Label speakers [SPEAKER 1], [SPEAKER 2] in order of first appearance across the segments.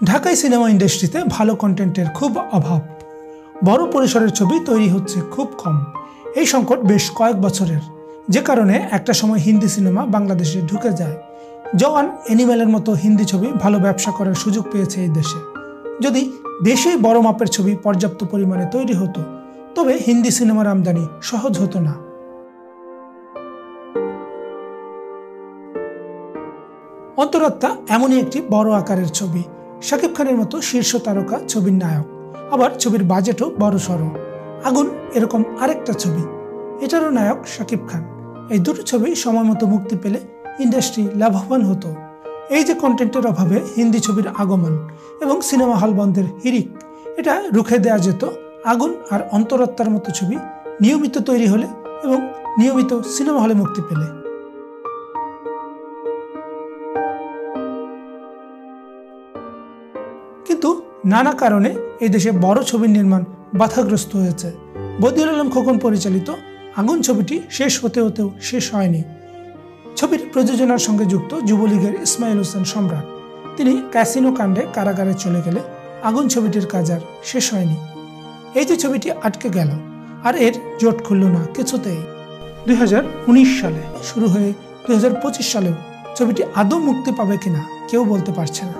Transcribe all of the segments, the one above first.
[SPEAKER 1] ঢাকায় সিনেমা ইন্ডাস্ট্রিতে ভালো কন্টেন্টের খুব অভাব। বড় পরিসরের ছবি তৈরি হচ্ছে খুব কম। এই সংকট বেশ কয়েক বছরের, যে কারণে একটা সময় হিন্দি সিনেমা বাংলাদেশে ঢুকে যায়। জওয়ান, অ্যানিমেলের মতো হিন্দি ছবি ভালো ব্যবসা করার সুযোগ পেয়েছে এই দেশে। যদি দেশেই বড় মাপের ছবি পর্যাপ্ত পরিমাণে তৈরি হতো, তবে হিন্দি সিনেমার আমদানি সহজ হতো না। অন্তরাত্মা এমনই একটি বড় আকারের ছবি। শাকিব খানের মতো শীর্ষ তারকা ছবির নায়ক, আবার ছবির বাজেটও বড়সড়। আগুন এরকম আরেকটা ছবি, এটারও নায়ক শাকিব খান। এই দুটো ছবি সময় মতো মুক্তি পেলে ইন্ডাস্ট্রি লাভবান হতো। এই যে কন্টেন্টের অভাবে হিন্দি ছবির আগমন এবং সিনেমা হল বন্ধের হিড়িক, এটা রুখে দেওয়া যেত আগুন আর অন্তরাত্মার মতো ছবি নিয়মিত তৈরি হলে এবং নিয়মিত সিনেমা হলে মুক্তি পেলে। কিন্তু নানা কারণে এই দেশে বড় ছবির নির্মাণ বাধাগ্রস্ত হয়েছে। বদিউল আলম খোকন পরিচালিত আগুন ছবিটি শেষ হতে হতেও শেষ হয়নি। ছবির প্রযোজনার সঙ্গে যুক্ত যুবলীগের ইসমাইল হোসেন সম্রাট, তিনি ক্যাসিনো কাণ্ডে কারাগারে চলে গেলে আগুন ছবিটির কাজ আর শেষ হয়নি। এই যে ছবিটি আটকে গেল, আর এর জোট খুলল না কিছুতেই। 2019 সালে শুরু হয়ে 2025 সালেও ছবিটি আদৌ মুক্তি পাবে কিনা কেউ বলতে পারছে না।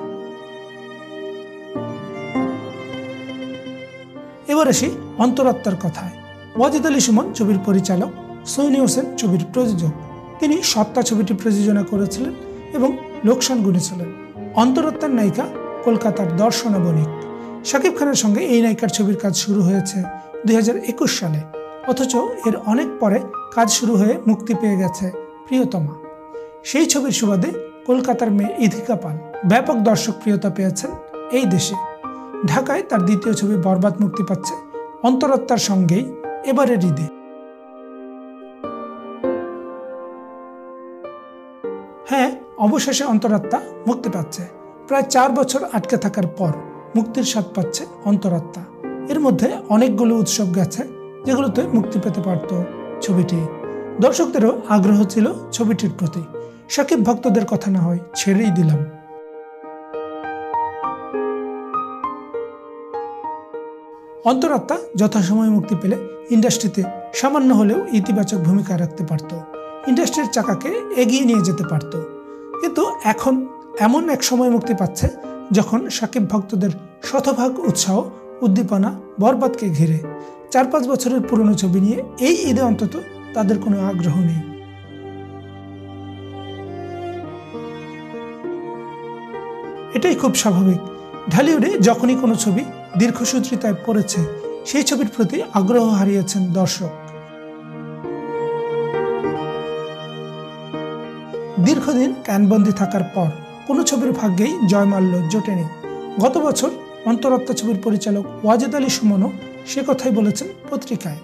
[SPEAKER 1] এবার আসি অন্তরাত্মার কথায়। ওয়াজেদ আলী সুমন ছবির পরিচালক, সৈনী হোসেন ছবির প্রযোজক। তিনি সত্তা ছবিটি প্রযোজনা করেছিলেন এবং লোকসান গুনেছিলেন। অন্তরাত্মার নায়িকা কলকাতার দর্শনা বণিক। শাকিব খানের সঙ্গে এই নায়িকার ছবির কাজ শুরু হয়েছে 2021 সালে, অথচ এর অনেক পরে কাজ শুরু হয়ে মুক্তি পেয়ে গেছে প্রিয়তমা। সেই ছবির সুবাদে কলকাতার মেয়ে ইধিকা পাল ব্যাপক দর্শক প্রিয়তা পেয়েছেন এই দেশে। ঢাকায় তার দ্বিতীয় ছবি বরবাদ মুক্তি পাচ্ছে অন্তরাত্মার সঙ্গেই এবারের ঈদে। হ্যাঁ, অবশেষে অন্তরাত্মা মুক্তি পাচ্ছে। প্রায় 4 বছর আটকে থাকার পর মুক্তির স্বাদ পাচ্ছে অন্তরাত্মা। এর মধ্যে অনেকগুলো উৎসব গেছে যেগুলোতে মুক্তি পেতে পারত ছবিটি। দর্শকদেরও আগ্রহ ছিল ছবিটির প্রতি। শাকিব ভক্তদের কথা না হয় ছেড়েই দিলাম। অন্তরাত্মা যথাসময়ে মুক্তি পেলে ইন্ডাস্ট্রিতে সামান্য হলেও ইতিবাচক ভূমিকা রাখতে পারত, ইন্ডাস্ট্রির চাকাকে এগিয়ে নিয়ে যেতে পারত। কিন্তু এখন এমন এক সময় মুক্তি পাচ্ছে যখন শাকিব ভক্তদের শতভাগ উৎসাহ উদ্দীপনা বরবাদকে ঘিরে। 4-5 বছরের পুরনো ছবি নিয়ে এই ঈদে অন্তত তাদের কোনো আগ্রহ নেই। এটাই খুব স্বাভাবিক। ঢালিউডে যখনই কোনো ছবি দীর্ঘসূত্রিতায় পড়েছে, সেই ছবির প্রতি আগ্রহ হারিয়েছেন দর্শক। দীর্ঘদিন ক্যানবন্দি থাকার পর কোনো ছবির ভাগ্যেই জয়মাল্য জোটেনি। গত বছর অন্তরাত্মা ছবির পরিচালক ওয়াজেদ আলী সুমনও সে কথাই বলেছেন পত্রিকায়।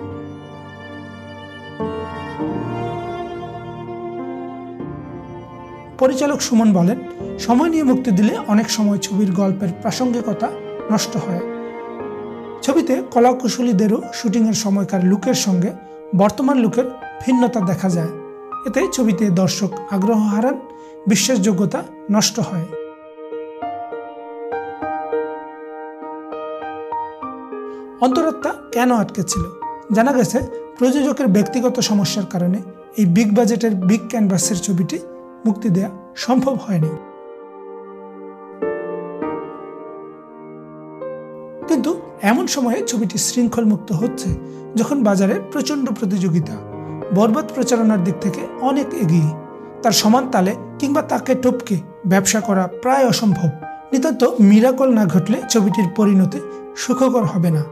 [SPEAKER 1] পরিচালক সুমন বলেন, সময় নিয়ে মুক্তি দিলে অনেক সময় ছবির গল্পের প্রাসঙ্গিকতা নষ্ট হয়। ছবিতে কলাকুশলীদেরও শুটিংয়ের সময়কার লুকের সঙ্গে বর্তমান লুকের ভিন্নতা দেখা যায়। এতে ছবিতে দর্শক আগ্রহ হারান, বিশ্বাসযোগ্যতা নষ্ট হয়। অন্তরাত্মা কেন আটকে ছিল? জানা গেছে প্রযোজকের ব্যক্তিগত সমস্যার কারণে এই বিগ বাজেটের বিগ ক্যানভাসের ছবিটি মুক্তি দেয়া সম্ভব হয়নি। কিন্তু এমন সময়ে ছবিটি শৃঙ্খল মুক্ত হচ্ছে যখন বাজারে প্রচন্ড প্রতিযোগিতা। বরবাদ প্রচারণার দিক থেকে অনেক এগিয়ে, তার সমান তালে কিংবা তাকে টপকে ব্যবসা করা প্রায় অসম্ভব। নিতান্ত মিরাকল না ঘটলে ছবিটির পরিণতি সুখকর হবে না।